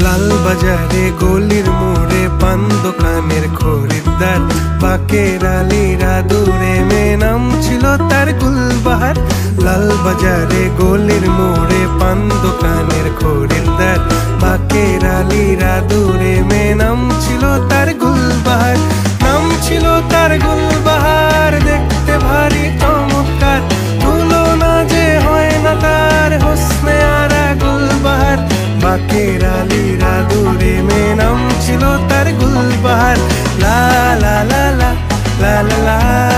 লাল বাজারে গলির মোড়ে পান দোকানের খরিদ্দার, বাকের আলীরা দূরে মেয়ে নাম ছিল তার গুলবাহার। লাল বাজারে গলির মোড়ে পান দোকানের খরিদ্দার, বাকের আলীরা দূরে মেয়ে নাম ছিল তার গুলবাহার। নাম ছিল তার গুলবাহার, দেখতে ভারী চমৎকার, তুলনা যে হয় না তার হোসনে আরা গুলবাহার। বাকের আলীরা দূরে মেয়ে নাম ছিল তার গুলবাহার। লা লা লা লা লা লা লা।